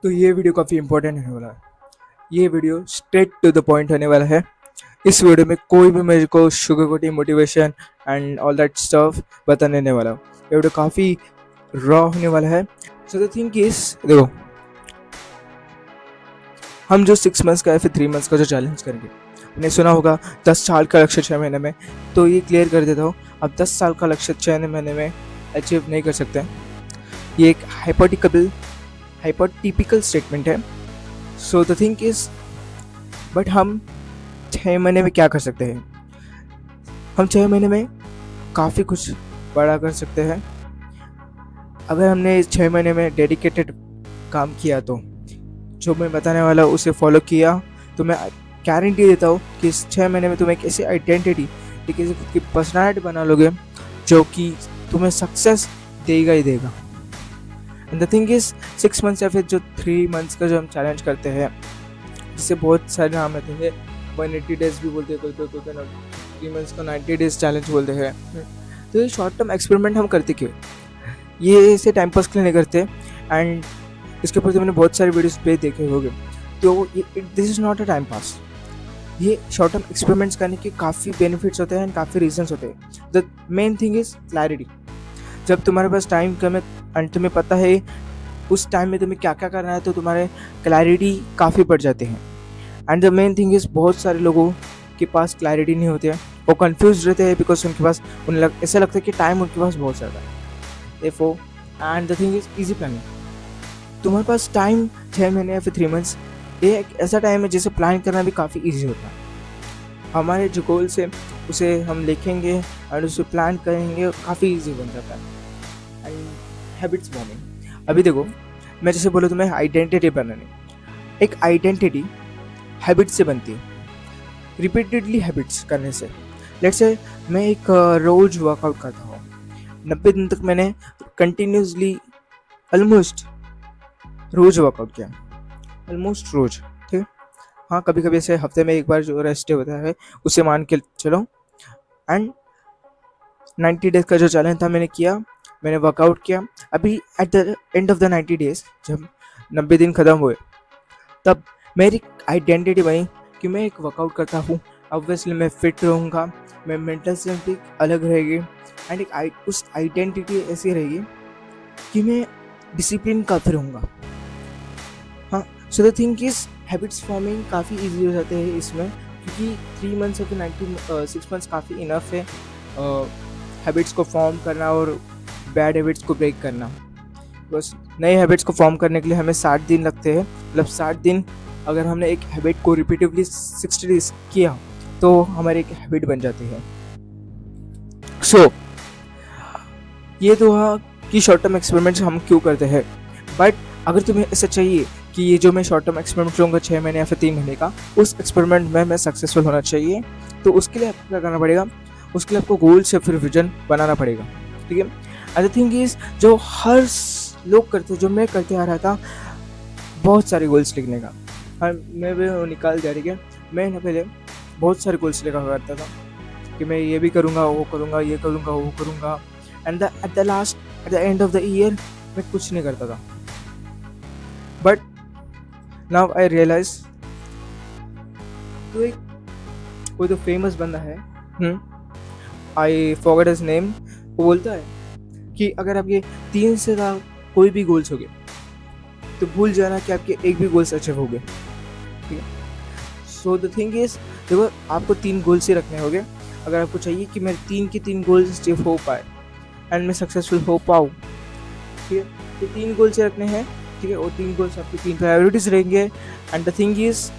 तो ये वीडियो काफ़ी इंपॉर्टेंट होने वाला है। ये video straight to the point होने वाला है। इस वीडियो में कोई भी मेरे को शुगर कोटी motivation and all that stuff बताने नहीं वाला। ये वीडियो काफ़ी रॉ होने वाला है। सो द थिंग इज, देखो, हम जो 6 मंथ्स का या फिर 3 मंथ्स का जो चैलेंज करेंगे, आपने सुना होगा 10 साल का लक्ष्य 6 महीने में। तो ये क्लियर कर देता हूँ, अब 10 साल का लक्ष्य 6 महीने में अचीव नहीं कर सकते। ये एक हाइपोटिपिकल स्टेटमेंट है। So the thing is, but हम 6 महीने में क्या कर सकते हैं? हम 6 महीने में काफ़ी कुछ बड़ा कर सकते हैं। अगर हमने इस 6 महीने में डेडिकेटेड काम किया, तो जो मैं बताने वाला हूँ उसे फॉलो किया, तो मैं गारंटी देता हूँ कि इस 6 महीने में तुम एक ऐसी आइडेंटिटी, एक ऐसी खुद की पर्सनैलिटी बना लोगे जो कि तुम्हें सक्सेस देगा ही देगा। And the thing is, 6 months या फिर जो 3 मंथ्स का जो हम चैलेंज करते हैं, जिससे बहुत सारे नाम रहते हैं, 180 डेज भी बोलते हैं, कोई 3 मंथ्स को 90 डेज चैलेंज बोलते हैं। तो ये शॉर्ट टर्म एक्सपेरिमेंट हम करते क्यों? ये ऐसे टाइम पास के लिए नहीं करते। एंड इसके ऊपर तो मैंने बहुत सारे वीडियोस पे देखे होंगे। तो this is not a time pass. ये शॉर्ट टर्म एक्सपेरिमेंट्स करने के काफ़ी बेनिफिट्स होते हैं एंड काफ़ी रीजंस होते हैं। The main thing is clarity. जब तुम्हारे पास टाइम कम है एंड तुम्हें पता है उस टाइम में तुम्हें क्या क्या करना है, तो तुम्हारे क्लैरिटी काफ़ी बढ़ जाते हैं। And the main thing is, बहुत सारे लोगों के पास क्लैरिटी नहीं होती है, वो कंफ्यूज रहते हैं बिकॉज उनके पास ऐसा लगता है कि टाइम उनके पास बहुत ज़्यादा है। Therefore, and the thing is easy planning. तुम्हारे पास टाइम 6 महीने या फिर 3 मंथ्स, ये एक ऐसा टाइम है जिसे प्लान करना भी काफ़ी ईजी होता है। हमारे जो गोल्स है उसे हम लिखेंगे और उसे प्लान करेंगे, काफ़ी ईजी बन जाता है। एंड हैबिट्स फॉर्मिंग, अभी देखो, मैं जैसे बोलूँ तुम्हें आइडेंटिटी बनानी, एक आइडेंटिटी हैबिट से बनती है, रिपीटेडली हैबिट्स करने से। लेट्स से मैं एक रोज वर्कआउट करता हूँ, 90 दिन तक मैंने कंटिन्यूसली ऑलमोस्ट रोज वर्कआउट किया, ऑलमोस्ट रोज, ठीक है। हाँ, कभी कभी ऐसे हफ्ते में एक बार जो रेस्ट डे होता है उसे मान के चलो। एंड 90 डेज का जो चैलेंज था मैंने किया, मैंने वर्कआउट किया। अभी at the end of the 90 days, जब 90 दिन ख़त्म हुए, तब मेरी आइडेंटिटी बनी कि मैं एक वर्कआउट करता हूँ। ऑब्वियसली मैं फिट रहूँगा, मैं मेंटल स्ट्रेंथ भी अलग रहेगी। एंड उस आइडेंटिटी ऐसी रहेगी कि मैं डिसिप्लिन काफ़ी रहूँगा। हाँ, so the thing is, habits forming काफ़ी इजी हो जाते हैं इसमें, क्योंकि 3 मंथ्स या फिर 6 मंथ्स काफ़ी इनफ है हैबिट्स को फॉर्म करना और बैड हैबिट्स को ब्रेक करना। बस नए हैबिट्स को फॉर्म करने के लिए हमें 60 दिन लगते हैं। मतलब 60 दिन अगर हमने एक हैबिट को रिपीटिवली 60 डेज किया, तो हमारी एक हैबिट बन जाती है। सो ये तो हाँ कि शॉर्ट टर्म एक्सपेरिमेंट्स हम क्यों करते हैं। बट अगर तुम्हें ऐसा चाहिए कि ये जो मैं शॉर्ट टर्म एक्सपेरिमेंट करूँगा 6 महीने या फिर 3 महीने का, उस एक्सपेरिमेंट में मैं सक्सेसफुल होना चाहिए, तो उसके लिए आपको क्या करना पड़ेगा? उसके लिए आपको गोल्स या फिर विजन बनाना पड़ेगा, ठीक है। अदर थिंग इज, जो हर लोग करते, जो मैं करते आ रहा था, बहुत सारे गोल्स लिखने का। हाँ, मैं भी वो निकाल दिया, ठीक है। मैं ना पहले बहुत सारे गोल्स लिखा करता था कि मैं ये भी करूँगा, वो करूँगा, ये करूँगा, वो करूँगा। And at the end of the year मैं कुछ नहीं करता था। बट नाउ आई रियलाइज, तो एक कोई तो फेमस बंदा है, आई फॉरगॉट हिज नेम, वो बोलता है कि अगर आप ये 3 से ज़्यादा कोई भी गोल्स हो गए, तो भूल जाना कि आपके एक भी गोल्स अचीव हो गए, ठीक है। सो द थिंग इज, देखो, आपको 3 गोल्स ही रखने होंगे। अगर आपको चाहिए कि मेरे 3 के 3 गोल्स अचीव हो पाए एंड मैं सक्सेसफुल हो पाऊँ, ठीक है, तो 3 गोल्स ही रखने हैं, ठीक है। और 3 गोल्स आपकी 3 प्रायोरिटीज़ रहेंगे। एंड द थिंग इज,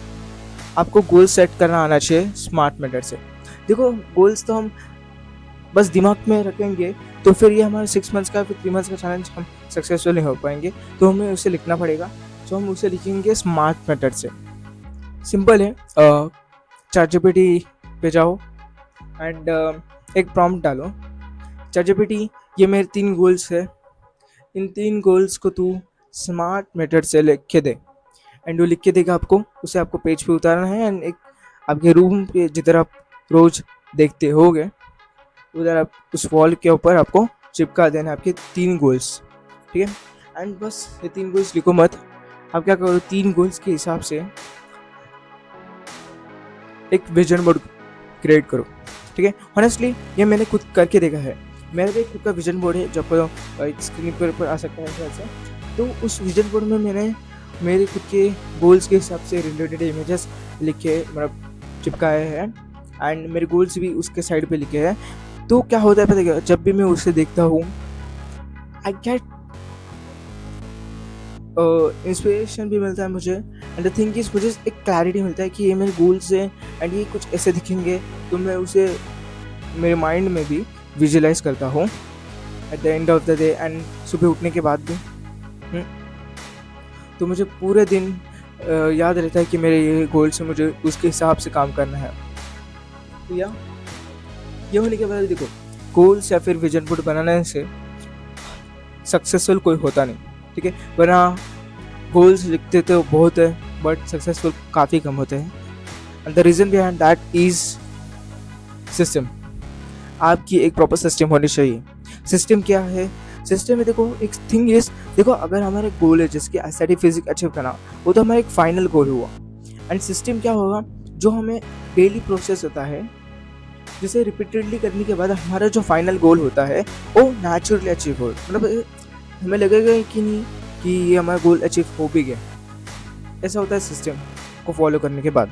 आपको गोल सेट करना आना चाहिए स्मार्ट मेथड से। देखो, गोल्स तो हम बस दिमाग में रखेंगे तो फिर ये हमारे 6 मंथ्स का फिर 3 मंथ्स का चैलेंज हम सक्सेसफुल नहीं हो पाएंगे। तो हमें उसे लिखना पड़ेगा। तो हम उसे लिखेंगे स्मार्ट मेथड से। सिंपल है, ChatGPT पे जाओ एंड एक प्रॉम्प्ट डालो, ChatGPT, ये मेरे 3 गोल्स है, इन 3 गोल्स को तू स्मार्ट मेथड से लिख के दे। एंड वो लिख के देगा आपको, उसे आपको पेज पे उतारना है एंड एक आपके रूम पे जिधर आप रोज देखते होगे, उधर आप उस वॉल के ऊपर आपको चिपका देना आपके 3 गोल्स, ठीक है। एंड बस ये 3 गोल्स लिखो मत, आप क्या करो, 3 गोल्स के हिसाब से एक विजन बोर्ड क्रिएट करो, ठीक है। ऑनेस्टली ये मैंने खुद करके देखा है। मेरा भी खुद का विजन बोर्ड है, जो आपको एक स्क्रीन पर आ सकता है ऐसे। तो उस विजन बोर्ड में मैंने मेरे खुद के गोल्स के हिसाब से रिलेटेड इमेजेस लिखे, मतलब चिपकाए हैं, एंड मेरे गोल्स भी उसके साइड पे लिखे हैं। तो क्या होता है पता है क्या, जब भी मैं उसे देखता हूँ आई गेट इंस्पिरेशन भी मिलता है मुझे, एंड द थिंग इज मुझे एक क्लैरिटी मिलता है कि ये मेरे गोल्स हैं एंड ये कुछ ऐसे दिखेंगे। तो मैं उसे मेरे माइंड में भी विजुलाइज करता हूँ at the end of the day, and सुबह उठने के बाद भी तो मुझे पूरे दिन याद रहता है कि मेरे ये गोल्स हैं, मुझे उसके हिसाब से काम करना है। तो ये होने के बाद देखो, गोल्स या फिर विजन बोर्ड बनाने से सक्सेसफुल कोई होता नहीं, ठीक है। वरना गोल्स लिखते तो बहुत है बट सक्सेसफुल काफ़ी कम होते हैं, and the reason behind that is system. आपकी एक प्रॉपर सिस्टम होनी चाहिए। सिस्टम क्या है? सिस्टम में देखो, एक थिंग इज, देखो अगर हमारे गोल है जिसकी एस्थेटिक फिजिक अचीव करना, वो तो हमारा एक फाइनल गोल हुआ। एंड सिस्टम क्या होगा? जो हमें डेली प्रोसेस होता है, जिसे रिपीटेडली करने के बाद हमारा जो फाइनल गोल होता है वो नेचुरली अचीव हो, मतलब हमें लगेगा कि नहीं कि ये हमारा गोल अचीव हो भी गया। ऐसा होता है सिस्टम को फॉलो करने के बाद।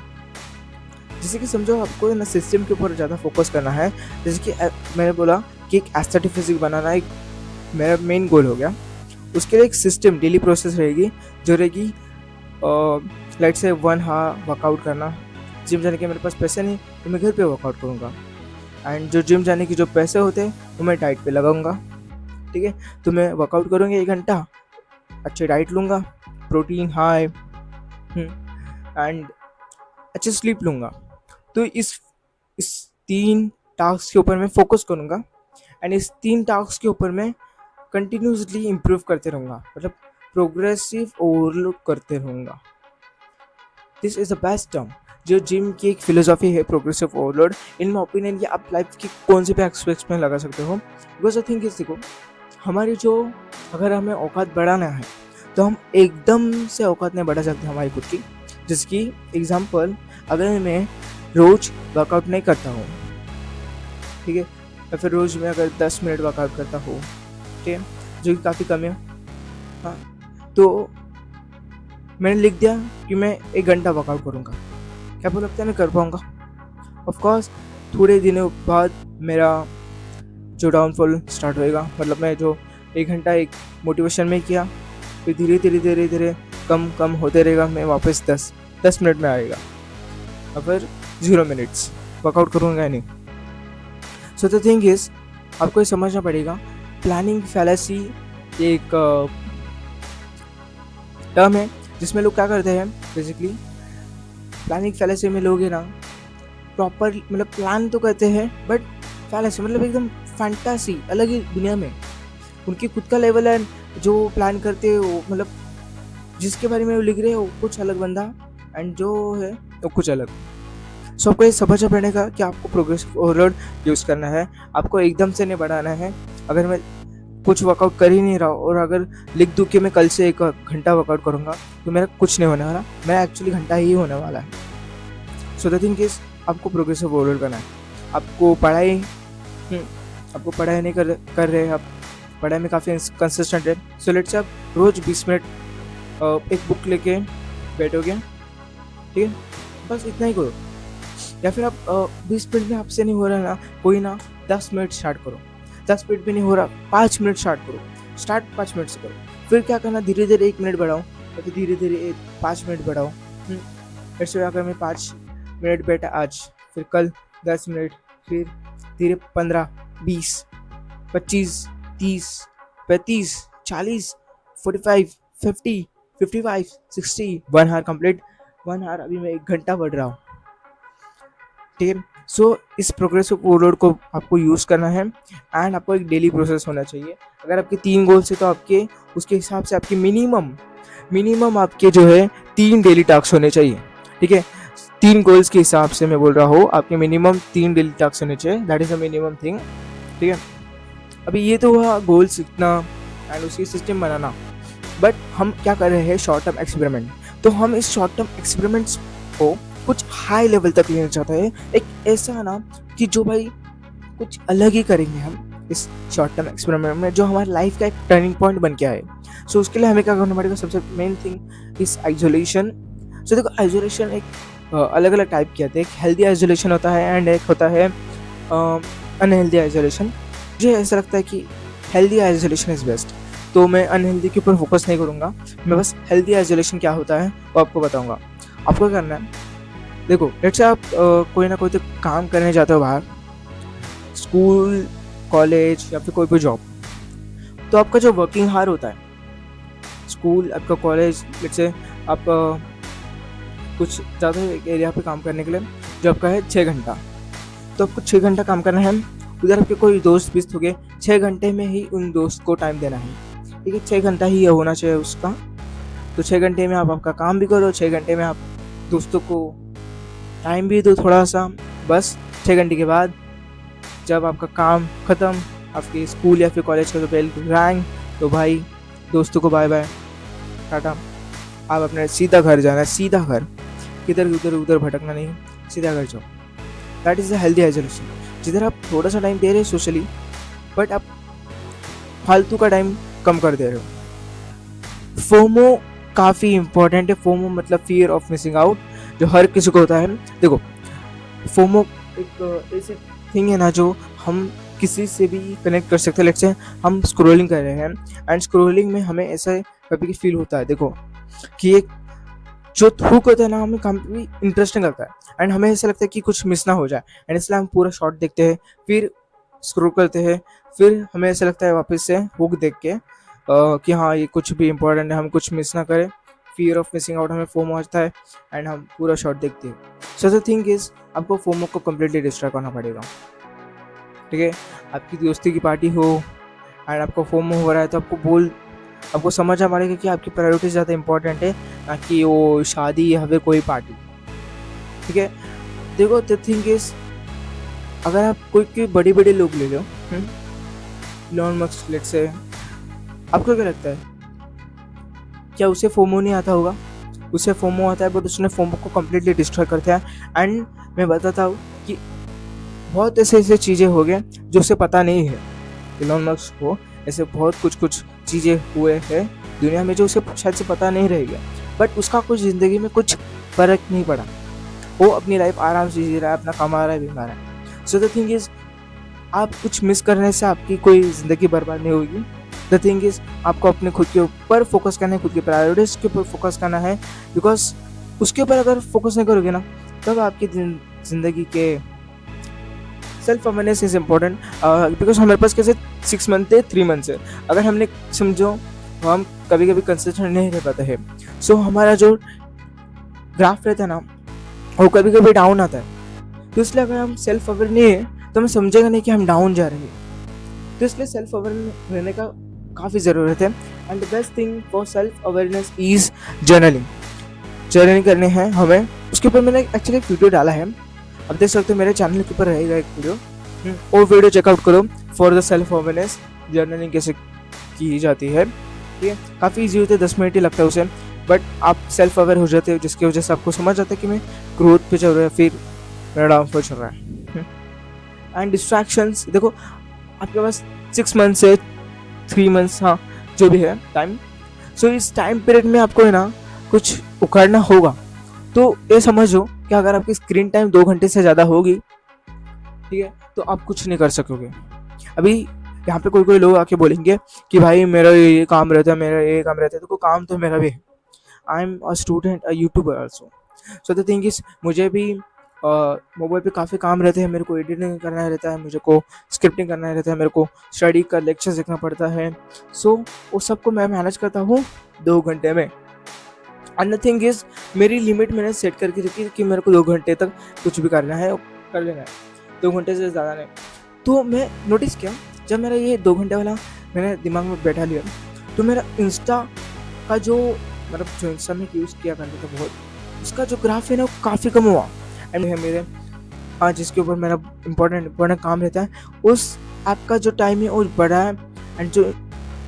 जैसे कि समझो आपको ना सिस्टम के ऊपर ज़्यादा फोकस करना है, जैसे कि मैंने बोला कि एक एस्थेटिक फिजिक बनाना एक मेरा मेन गोल हो गया। उसके लिए एक सिस्टम डेली प्रोसेस रहेगी, जो रहेगी लाइक से 1 आवर वर्कआउट करना। जिम जाने के मेरे पास पैसे नहीं तो मैं घर पे वर्कआउट करूँगा, एंड जो जिम जाने की जो पैसे होते हैं वो मैं डाइट पे लगाऊंगा, ठीक है। तो मैं वर्कआउट करूँगा 1 घंटा, अच्छे डाइट लूँगा, प्रोटीन हाई, एंड अच्छे स्लीप लूँगा। तो इस 3 टास्क के ऊपर मैं फोकस करूँगा, एंड इस 3 टास्क के ऊपर मैं कंटिन्यूसली इम्प्रूव करते रहूँगा, मतलब प्रोग्रेसिव ओवरलोड करते रहूँगा। This is the best term. जो जिम की एक फिलोसॉफी है progressive overload, in my opinion ये आप लाइफ की कौन से भी एस्पेक्ट्स में लगा सकते हो। बिकॉज आई थिंक इस देखो, हमारी जो अगर हमें औकात बढ़ाना है तो हम एकदम से औकात नहीं बढ़ा सकते हमारी खुद की। जिसकी एग्जांपल, अगर मैं रोज़ वर्कआउट नहीं करता हूँ, ठीक है, या फिर रोज़ में अगर 10 मिनट वर्कआउट करता हूँ, ठीक है, जो कि काफ़ी कम है, हाँ, तो मैंने लिख दिया कि मैं 1 घंटा वर्कआउट करूँगा। क्या आपको लगता है मैं कर पाऊँगा? ऑफकोर्स थोड़े दिनों बाद मेरा जो डाउनफॉल स्टार्ट होएगा, मतलब मैं जो 1 घंटा एक मोटिवेशन में किया, फिर धीरे धीरे कम होते रहेगा, मैं वापस 10 मिनट में आएगा, और फिर 0 मिनट्स वर्कआउट करूँगा या नहीं। सो द थिंग इज, आपको ये समझना पड़ेगा, प्लानिंग फैलेसी एक टर्म है जिसमें लोग क्या करते हैं, बेसिकली प्लानिंग फैलेसी में लोग है ना प्रॉपर, मतलब प्लान तो करते हैं बट फैलेसी मतलब एकदम फैंटासी, अलग ही दुनिया में उनकी खुद का लेवल है। जो प्लान करते हैं वो, मतलब जिसके बारे में वो लिख रहे हैं वो कुछ अलग बंदा, एंड जो है वो कुछ अलग। सो आपको ये समझना पड़ेगा कि आपको प्रोग्रेसिव ओवरलोड यूज़ करना है, आपको एकदम से नहीं बढ़ाना है। अगर मैं कुछ वर्कआउट कर ही नहीं रहा और अगर लिख दूँ कि मैं कल से 1 घंटा वर्कआउट करूँगा, तो मेरा कुछ नहीं होने वाला, मेरा एक्चुअली घंटा ही होने वाला है। सो द थिंग इज, आपको प्रोग्रेसिव ओवरलोड करना है। आपको पढ़ाई नहीं कर रहे हैं, आप पढ़ाई में काफ़ी कंसिस्टेंट है, सो लेट्स से आप रोज़ 20 मिनट एक बुक लेके बैठोगे, ठीक है, बस इतना ही करो। या फिर आप 20 मिनट में आपसे नहीं हो रहा ना, कोई ना 10 मिनट स्टार्ट करो, 10 मिनट भी नहीं हो रहा 5 मिनट स्टार्ट करो, स्टार्ट 5 मिनट से करो। फिर क्या करना, धीरे धीरे 1 मिनट बढ़ाओ, फिर धीरे धीरे 5 मिनट बढ़ाओ। फिर अगर मैं 5 मिनट बैठा आज, फिर कल 10 मिनट, फिर धीरे 15, 20, 25, 30, 35, 40, 45, 50, 55, 60, 1 आवर कंप्लीट। 1 आवर अभी मैं 1 घंटा बढ़ रहा हूँ, ठीक है। सो इस प्रोग्रेसिव ओवरलोड को आपको यूज़ करना है, एंड आपको एक डेली प्रोसेस होना चाहिए। अगर आपके 3 गोल्स है तो आपके उसके हिसाब से आपके मिनिमम आपके जो है 3 डेली टास्क होने चाहिए, ठीक है। 3 गोल्स के हिसाब से मैं बोल रहा हूँ, आपके मिनिमम 3 डेली टास्क होने चाहिए, that is a minimum thing, ठीक है। अभी ये तो हुआ गोल्स इतना एंड उसकी सिस्टम बनाना। बट हम क्या कर रहे हैं, शॉर्ट टर्म एक्सपेरिमेंट। तो हम इस शॉर्ट टर्म एक्सपेरिमेंट्स को कुछ हाई लेवल तक लेना चाहते हैं, एक ऐसा ना कि जो भाई कुछ अलग ही करेंगे हम इस शॉर्ट टर्म एक्सपेरिमेंट में, जो हमारी लाइफ का एक टर्निंग पॉइंट बन के आए। सो उसके लिए हमें क्या करना पड़ेगा, सबसे मेन थिंग इस आइसोलेशन। सो देखो, आइसोलेशन एक अलग अलग टाइप के आते हैं। एक हेल्दी आइसोलेशन होता है एंड एक होता है अनहेल्दी आइसोलेशन। मुझे ऐसा लगता है कि हेल्दी आइसोलेशन इज़ बेस्ट, तो मैं अनहेल्दी के ऊपर फोकस नहीं करूँगा। मैं बस हेल्दी आइसोलेशन क्या होता है वो आपको बताऊँगा। आपको क्या करना है, देखो लेट्स से आप कोई ना कोई तो काम करने जाते हो बाहर, स्कूल, कॉलेज या फिर कोई भी जॉब। तो आपका जो वर्किंग हार होता है, स्कूल, आपका कॉलेज, लेट्स से आप कुछ ज़्यादा एक एरिया पे काम करने के लिए जो आपका है 6 घंटा, तो आपको 6 घंटा काम करना है। उधर आपके कोई दोस्त भी हो गए, 6 घंटे में ही उन दोस्त को टाइम देना है, ठीक है। 6 घंटा ही होना चाहिए उसका। तो 6 घंटे में आप आपका काम भी करो, 6 घंटे में आप दोस्तों को टाइम भी दो थोड़ा सा। बस 6 घंटे के बाद जब आपका काम ख़त्म, आपके स्कूल या फिर कॉलेज का जो बेल रैंग, तो भाई दोस्तों को बाय बाय, टाटा। आप अपने सीधा घर जाना है, सीधा घर, किधर उधर उधर भटकना नहीं, सीधा घर जाओ। That is the healthy isolation, जिधर आप थोड़ा सा टाइम दे रहे हैं सोशली, बट आप फालतू का टाइम कम कर दे रहे हो। फोमो काफ़ी इंपॉर्टेंट है। फोमो मतलब फियर ऑफ मिसिंग आउट, जो हर किसी को होता है। देखो, फोमो एक ऐसी थिंग है ना जो हम किसी से भी कनेक्ट कर सकते हैं। लेट्स से हम स्क्रॉलिंग कर रहे हैं एंड स्क्रॉलिंग में हमें ऐसा कभी फील होता है, देखो कि एक जो हुक होता है ना, हमें काफ़ी इंटरेस्टिंग लगता है एंड हमें ऐसा लगता है कि कुछ मिस ना हो जाए, एंड इसलिए हम पूरा शॉर्ट देखते हैं, फिर स्क्रॉल करते हैं, फिर हमें ऐसा लगता है वापस से हुक देख के कि हाँ ये कुछ भी इंपॉर्टेंट है, हम कुछ मिस ना करें। फियर ऑफ मिसिंग आउट हमें फोमो आता है एंड हम पूरा शॉर्ट देखते हैं। सो द थिंग इज, आपको फोमो को कम्प्लीटली डिस्ट्रॉय करना पड़ेगा, ठीक है। आपकी दोस्ती की पार्टी हो एंड आपको फोमो हो रहा है, तो आपको समझना पड़ेगा कि आपकी प्रायोरिटी ज़्यादा इंपॉर्टेंट है ना कि वो शादी या फिर कोई पार्टी, ठीक है। देखो, द थिंग इज, अगर आप कोई बड़े बड़े लोग ले लो, इलॉन मस्क लेट्स से, आपको क्या लगता है, क्या उसे फोमो नहीं आता होगा? उसे फोमो आता है, बट उसने फोमो को कम्प्लीटली डिस्ट्रॉय कर दिया। एंड मैं बताता हूँ कि बहुत ऐसे चीज़ें हो गए जो उसे पता नहीं है। इलॉन मस्क को ऐसे बहुत कुछ चीज़ें हुए हैं दुनिया में जो उसे शायद से पता नहीं रहेगा, बट उसका कुछ ज़िंदगी में कुछ फ़र्क नहीं पड़ा। वो अपनी लाइफ आराम से जी रहा है, अपना कमा रहा है, बीमार है। सो द थिंग इज़, आप कुछ मिस करने से आपकी कोई ज़िंदगी बर्बाद नहीं होगी। द थिंग इज़, आपको अपने खुद के ऊपर फोकस करना है, खुद की प्रायोरिटीज़ के ऊपर फोकस करना है, बिकॉज उसके ऊपर अगर फोकस नहीं करोगे ना, तब आपकी ज़िंदगी के self awareness is important. Because हमारे पास कैसे 6 मंथ है, 3 मंथ्स है, अगर हमने समझो हम कभी कभी कंसिस्टेंट नहीं रह पाते हैं। सो हमारा जो ग्राफ रहता है ना, वो कभी कभी डाउन आता है। तो इसलिए अगर हम सेल्फ अवेयर नहीं है तो हमें समझेगा नहीं कि हम डाउन जा रहे हैं। तो इसलिए सेल्फ अवेयर रहने का काफ़ी ज़रूरत है। And the best thing for self awareness is journaling. Journaling करने हैं हमें, उसके ऊपर मैंने एक्चुअली एक वीडियो डाला है, अब देख सकते हो मेरे चैनल के ऊपर रहेगा एक वीडियो, वो वीडियो चेकआउट करो, for the self awareness journaling कैसे की जाती है, ठीक है। काफ़ी ईजी होता है, 10 मिनट ही लगता है उसे, बट आप सेल्फ अवेयर हो जाते हो, जिसकी वजह से आपको समझ आता है कि मैं ग्रोथ पे चल रहा है, फिर मेरा डाउन पे चल रहा है। एंड डिस्ट्रैक्शंस, देखो आपके पास 6 मंथ से 3 मंथ्स, हाँ जो भी है टाइम, सो इस टाइम पीरियड में आपको है ना कुछ उखाड़ना होगा। तो ये समझो कि अगर आपकी स्क्रीन टाइम 2 घंटे से ज़्यादा होगी, ठीक है, तो आप कुछ नहीं कर सकोगे। अभी यहाँ पे कोई लोग आके बोलेंगे कि भाई मेरा ये काम रहता है, मेरा ये काम रहता है, तो काम तो मेरा भी है। I am a student, a YouTuber also. So the thing is, मुझे भी मोबाइल पे काफ़ी काम रहते हैं, मेरे को एडिटिंग करना रहता है, मुझे को स्क्रिप्टिंग करना रहता है, मेरे को स्टडी का लेक्चर देखना पड़ता है। सो वो सबको मैं मैनेज करता हूँ 2 घंटे में। एंड द थिंग इज, मेरी लिमिट मैंने सेट करके रखी कि मेरे को 2 घंटे तक कुछ भी करना है, कर लेना है, 2 घंटे से ज़्यादा नहीं। तो मैं नोटिस किया, जब मेरा ये 2 घंटे वाला मैंने दिमाग में बैठा लिया, तो मेरा इंस्टा का जो मतलब जो इंस्टा में यूज़ किया करता था बहुत, उसका जो ग्राफ है ना वो काफ़ी कम हुआ। एंड है मेरे जिसके ऊपर मेरा इम्पोर्टेंट काम रहता है, उस ऐप का जो टाइम है वो बढ़ा है। एंड जो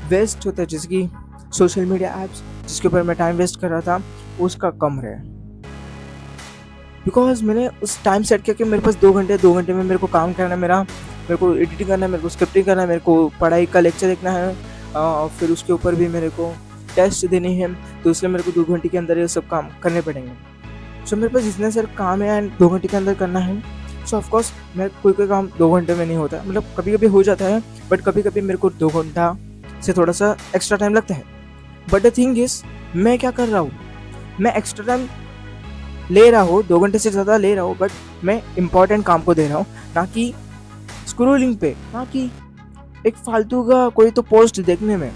वेस्ट होता है, जैसे कि सोशल मीडिया ऐप्स जिसके ऊपर मैं टाइम वेस्ट कर रहा था उसका कम रहे, बिकॉज मैंने उस टाइम सेट किया कि मेरे पास 2 घंटे में मेरे को काम करना है, मेरे को एडिटिंग करना है, मेरे को स्क्रिप्टिंग करना है, मेरे को पढ़ाई का लेक्चर देखना है, फिर उसके ऊपर भी मेरे को टेस्ट देनी है, तो इसलिए मेरे को 2 घंटे के अंदर ये सब काम करने पड़ेंगे। सो मेरे पास इतने सारे काम है एंड 2 घंटे के अंदर करना है। सो ऑफकोर्स मैं कोई काम 2 घंटे में नहीं होता, मतलब कभी कभी हो जाता है, बट कभी कभी मेरे को 2 घंटा से थोड़ा सा एक्स्ट्रा टाइम लगता है। बट द थिंग इज मैं क्या कर रहा हूँ, मैं एक्स्ट्रा टाइम ले रहा हूँ, 2 घंटे से ज़्यादा ले रहा हूँ, बट मैं इंपॉर्टेंट काम को दे रहा हूँ, ना कि स्क्रोलिंग पे, ना कि एक फालतू का कोई तो पोस्ट देखने में।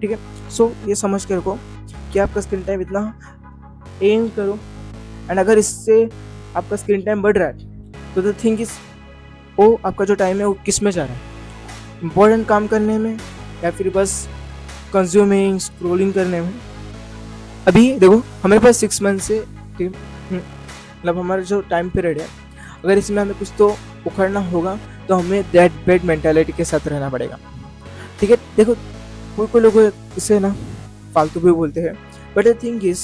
ठीक है, सो ये समझ के रखो कि आपका स्क्रीन टाइम इतना एम करो, एंड अगर इससे आपका स्क्रीन टाइम बढ़ रहा है तो द थिंग इज वो आपका जो टाइम है वो किस में जा रहा है, इंपॉर्टेंट काम करने में या फिर बस कंज्यूमिंग स्क्रोलिंग करने में। अभी देखो हमारे पास 6 मंथ से मतलब हमारा जो टाइम पीरियड है, अगर इसमें हमें कुछ तो उखड़ना होगा तो हमें दैट बेड मेंटालिटी के साथ रहना पड़ेगा। ठीक है, देखो कोई लोग इसे ना फालतू भी बोलते हैं, but the thing is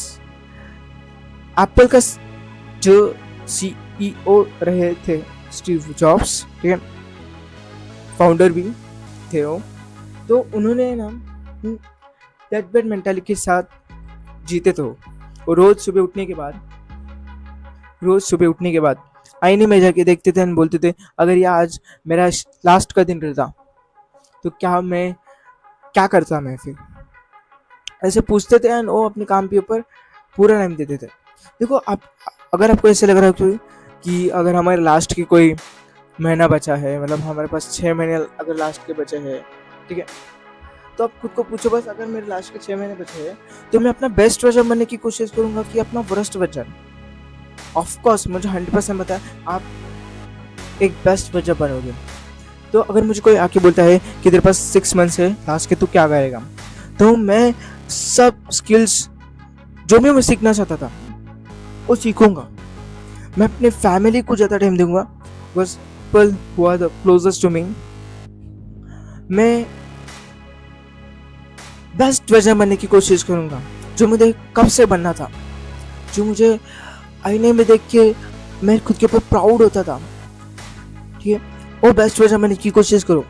Apple का जो CEO रहे थे स्टीव जॉब्स, ठीक है, फाउंडर भी थे वो, तो उन्होंने ना दैट बेड मेंटालिटी के साथ जीते थे वो। रोज सुबह उठने के बाद आईने में जाके देखते थे और बोलते थे अगर ये आज मेरा लास्ट का दिन रहता तो क्या करता मैं, फिर ऐसे पूछते थे एंड वो अपने काम के ऊपर पूरा टाइम देते थे। देखो आप अगर आपको ऐसे लग रहा है कि अगर हमारे लास्ट की कोई महीना बचा है, मतलब हमारे पास 6 महीने अगर लास्ट के बचे हैं, ठीक है, तो आप खुद को पूछो बस अगर मेरे लास्ट के 6 महीने बचे हैं तो मैं अपना बेस्ट वर्जन बनने की कोशिश करूंगा कि अपना वर्स्ट वर्जन। ऑफकोर्स मुझे 100% पता है आप एक बेस्ट वर्जन बनोगे। तो अगर मुझे कोई आके बोलता है कि तेरे पास 6 मंथ्स है लास्ट के, तू क्या करेगा, तो मैं सब स्किल्स जो भी मैं सीखना चाहता था वो सीखूंगा। मैं अपने फैमिली को ज़्यादा टाइम दूंगा, बस people who are the closest to me. मैं बेस्ट वर्जन बनने की कोशिश करूंगा जो मुझे कब से बनना था, जो मुझे आईने में देख के मैं खुद के ऊपर प्राउड होता था। ठीक है, वो बेस्ट वर्जन बनने की कोशिश करो।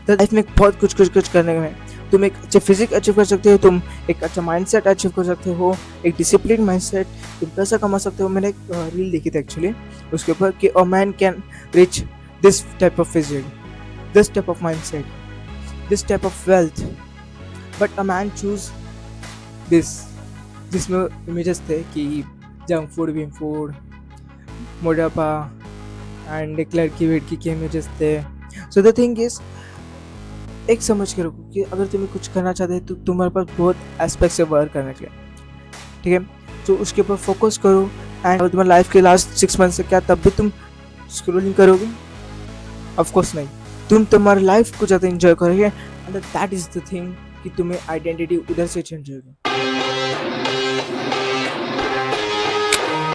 तो लाइफ में बहुत कुछ करने में तुम एक अच्छे फिजिक अचीव कर सकते हो, तुम एक अच्छा माइंडसेट अचीव कर सकते हो, एक डिसिप्लिन माइंडसेट, तुम पैसा कमा सकते हो। मैंने एक रील देखी थी एक्चुअली उसके ऊपर कि a man can reach this type of physique, this type of mindset, this type of wealth, but a man choose this, जिसमें इमेजेस थे कि जंक फूड, विम फूड, मोटापा एंड एक लड़की वेड़की के इमेजेस थे। सो द थिंग इज एक समझ के रखो कि अगर तुम्हें कुछ करना चाहते हो तो तुम्हारे पास बहुत एस्पेक्ट से वर्क करना चाहिए। ठीक है, तो उसके ऊपर फोकस करो। एंड अगर तुम्हारी लाइफ के लास्ट 6 मंथ से क्या तब भी तुम स्क्रोलिंग करोगे? ऑफ कोर्स नहीं, तुम तुम्हारी लाइफ को ज़्यादा एंजॉय करोगे and that is the thing कि तुम्हें आइडेंटिटी उधर से चेंज होगी।